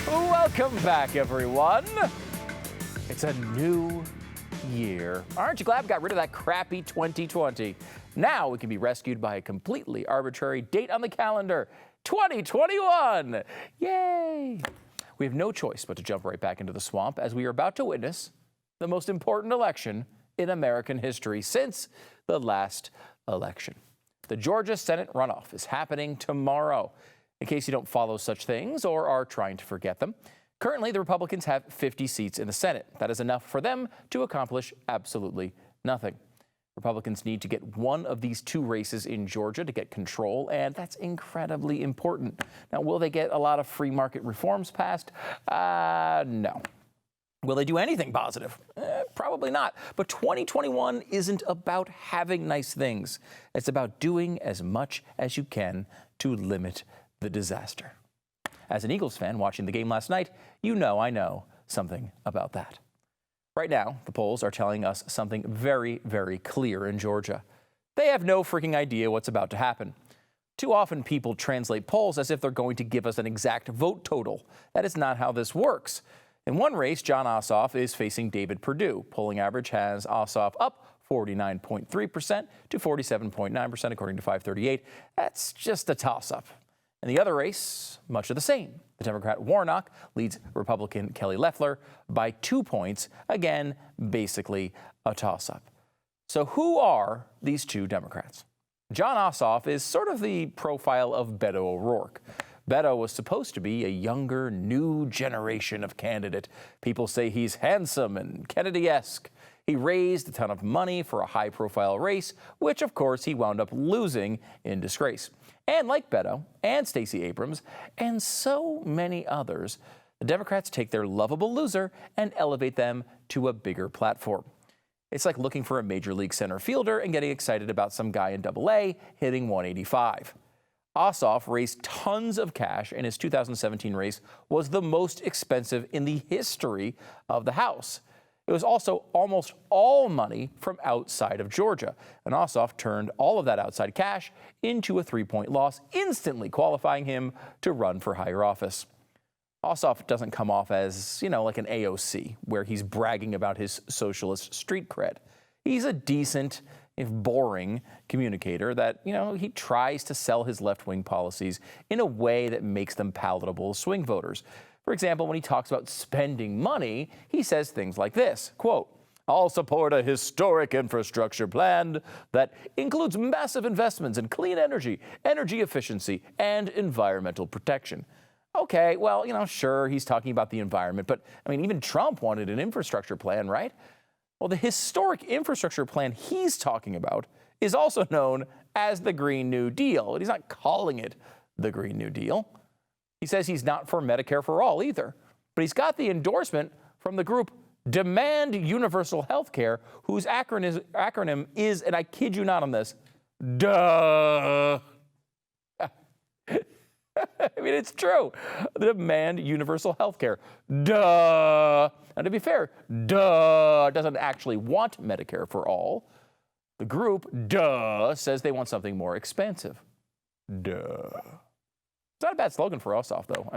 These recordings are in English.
Welcome back, everyone. It's a new year. Aren't you glad we got rid of that crappy 2020? Now we can be rescued by a completely arbitrary date on the calendar, 2021. Yay! We have no choice but to jump right back into the swamp as we are about to witness the most important election in American history since the last election. The Georgia Senate runoff is happening tomorrow. In case you don't follow such things or are trying to forget them, currently the Republicans have 50 seats in the Senate. That is enough for them to accomplish absolutely nothing. Republicans need to get one of these two races in Georgia to get control, and that's incredibly important. Now, will they get a lot of free market reforms passed? No. Will they do anything positive? Probably not. But 2021 isn't about having nice things. It's about doing as much as you can to limit the disaster. As an Eagles fan watching the game last night, you know I know something about that. Right now, the polls are telling us something very, very clear in Georgia. They have no freaking idea what's about to happen. Too often people translate polls as if they're going to give us an exact vote total. That is not how this works. In one race, Jon Ossoff is facing David Perdue. Polling average has Ossoff up 49.3% to 47.9% according to 538. That's just a toss-up. In the other race, much of the same. The Democrat Warnock leads Republican Kelly Loeffler by 2 points. Again, basically a toss-up. So who are these two Democrats? Jon Ossoff is sort of the profile of Beto O'Rourke. Beto was supposed to be a younger, new generation of candidate. People say he's handsome and Kennedy-esque. He raised a ton of money for a high-profile race, which, of course, he wound up losing in disgrace. And like Beto and Stacey Abrams and so many others, the Democrats take their lovable loser and elevate them to a bigger platform. It's like looking for a major league center fielder and getting excited about some guy in AA hitting 185. Ossoff raised tons of cash, and his 2017 race was the most expensive in the history of the House. It was also almost all money from outside of Georgia, and Ossoff turned all of that outside cash into a 3-point loss, instantly qualifying him to run for higher office. Ossoff doesn't come off as, like an AOC, where he's bragging about his socialist street cred. He's a decent, if boring, communicator that, he tries to sell his left-wing policies in a way that makes them palatable to swing voters. For example, when he talks about spending money, he says things like this, quote, "I'll support a historic infrastructure plan that includes massive investments in clean energy, energy efficiency, and environmental protection." Okay, well, sure, he's talking about the environment, but, even Trump wanted an infrastructure plan, right? Well, the historic infrastructure plan he's talking about is also known as the Green New Deal, and he's not calling it the Green New Deal. He says he's not for Medicare for all either, but he's got the endorsement from the group Demand Universal Health Care, whose acronym is, and I kid you not on this, DUH. It's true. Demand Universal Health Care. Duh. Now, to be fair, DUH doesn't actually want Medicare for all. The group, DUH, says they want something more expansive. Duh. It's not a bad slogan for Ossoff, though.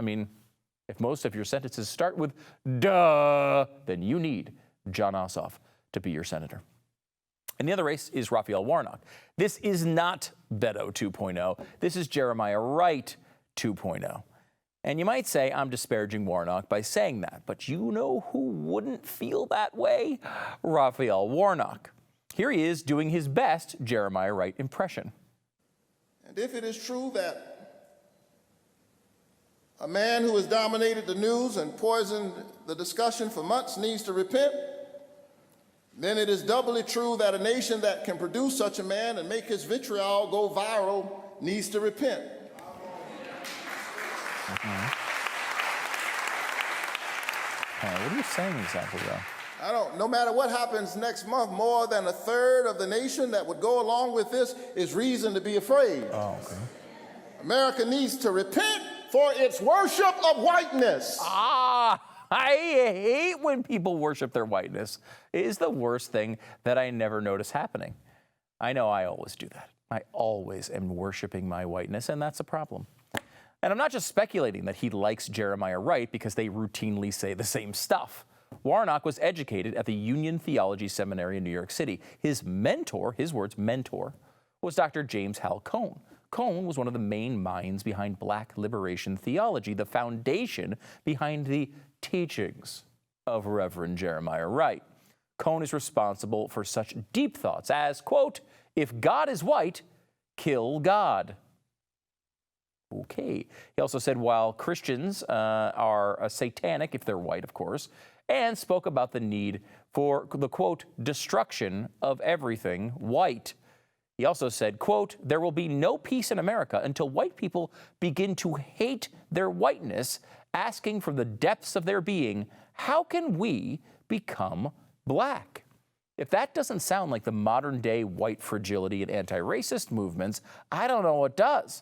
If most of your sentences start with duh, then you need Jon Ossoff to be your senator. And the other race is Raphael Warnock. This is not Beto 2.0. This is Jeremiah Wright 2.0. And you might say I'm disparaging Warnock by saying that, but you know who wouldn't feel that way? Raphael Warnock. Here he is doing his best Jeremiah Wright impression. And if it is true that a man who has dominated the news and poisoned the discussion for months needs to repent, then it is doubly true that a nation that can produce such a man and make his vitriol go viral needs to repent. What are you saying exactly, though? No matter what happens next month, more than a third of the nation that would go along with this is reason to be afraid. Oh, okay. America needs to repent for its worship of whiteness. I hate when people worship their whiteness. It is the worst thing that I never notice happening. I know I always do that. I always am worshiping my whiteness, and that's a problem. And I'm not just speculating that he likes Jeremiah Wright because they routinely say the same stuff. Warnock was educated at the Union Theology Seminary in New York City. His mentor, his words, mentor, was Dr. James Hal Cone. Cone was one of the main minds behind Black liberation theology, the foundation behind the teachings of Reverend Jeremiah Wright. Cone is responsible for such deep thoughts as, quote, "If God is white, kill God." Okay. He also said while Christians are satanic, if they're white, of course, and spoke about the need for the, quote, "destruction of everything white." He also said, quote, "There will be no peace in America until white people begin to hate their whiteness, asking from the depths of their being, how can we become black?" If that doesn't sound like the modern day white fragility and anti-racist movements, I don't know what does.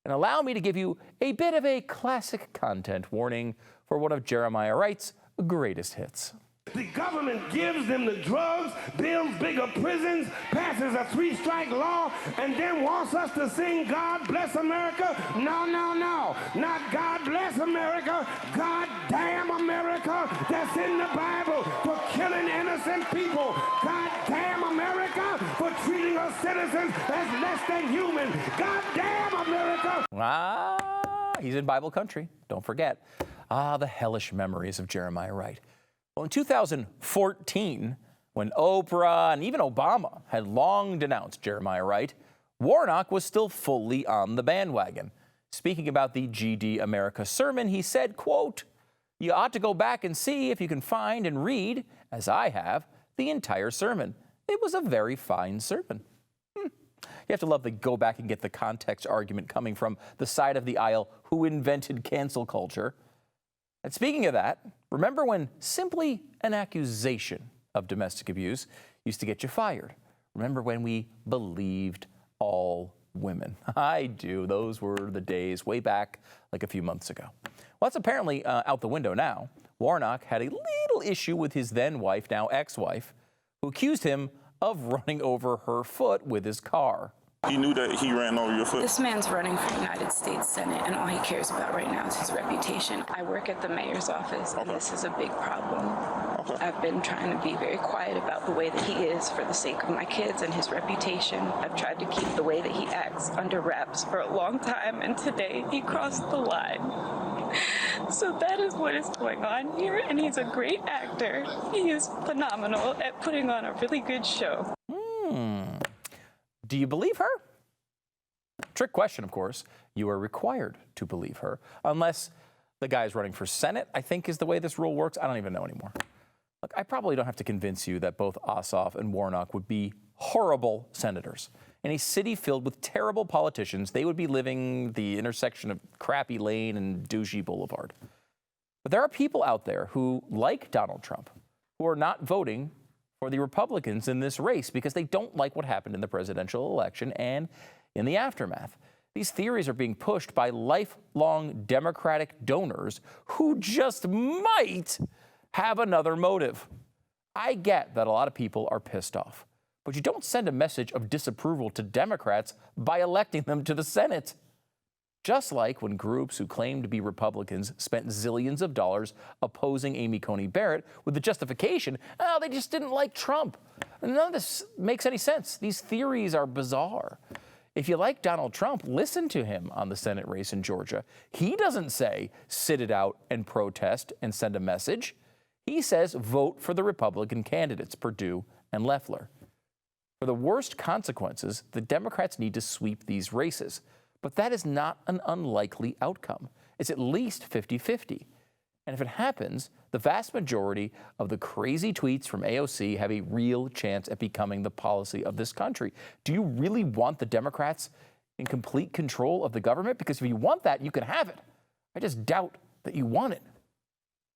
And allow me to give you a bit of a classic content warning for one of Jeremiah Wright's greatest hits. The government gives them the drugs, builds bigger prisons, passes a 3-strike law, and then wants us to sing God Bless America? No, no, no. Not God Bless America. God damn America that's in the Bible for killing innocent people. God damn America for treating us citizens as less than human. God damn America. He's in Bible country. Don't forget. The hellish memories of Jeremiah Wright. Well, in 2014, when Oprah and even Obama had long denounced Jeremiah Wright, Warnock was still fully on the bandwagon. Speaking about the GD America sermon, he said, quote, "You ought to go back and see if you can find and read, as I have, the entire sermon. It was a very fine sermon." You have to love the go back and get the context argument coming from the side of the aisle who invented cancel culture. And speaking of that, remember when simply an accusation of domestic abuse used to get you fired? Remember when we believed all women? I do. Those were the days way back like a few months ago. Well, that's apparently out the window now. Warnock had a little issue with his then wife, now ex-wife, who accused him of running over her foot with his car. He knew that he ran over your foot? This man's running for United States Senate, and all he cares about right now is his reputation. I work at the mayor's office, and this is a big problem. Okay. I've been trying to be very quiet about the way that he is for the sake of my kids and his reputation. I've tried to keep the way that he acts under wraps for a long time, and today he crossed the line. So that is what is going on here, and he's a great actor. He is phenomenal at putting on a really good show. Do you believe her? Trick question, of course. You are required to believe her, unless the guy's running for Senate, I think is the way this rule works. I don't even know anymore. Look, I probably don't have to convince you that both Ossoff and Warnock would be horrible senators. In a city filled with terrible politicians, they would be living the intersection of Crappy Lane and Douchey Boulevard. But there are people out there who, like Donald Trump, who are not voting for the Republicans in this race because they don't like what happened in the presidential election and in the aftermath. These theories are being pushed by lifelong Democratic donors who just might have another motive. I get that a lot of people are pissed off, but you don't send a message of disapproval to Democrats by electing them to the Senate. Just like when groups who claim to be Republicans spent zillions of dollars opposing Amy Coney Barrett with the justification, oh, they just didn't like Trump. None of this makes any sense. These theories are bizarre. If you like Donald Trump, listen to him on the Senate race in Georgia. He doesn't say, sit it out and protest and send a message. He says, vote for the Republican candidates, Perdue and Loeffler. For the worst consequences, the Democrats need to sweep these races. But that is not an unlikely outcome. It's at least 50-50. And if it happens, the vast majority of the crazy tweets from AOC have a real chance at becoming the policy of this country. Do you really want the Democrats in complete control of the government? Because if you want that, you can have it. I just doubt that you want it.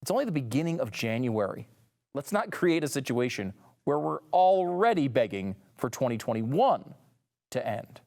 It's only the beginning of January. Let's not create a situation where we're already begging for 2021 to end.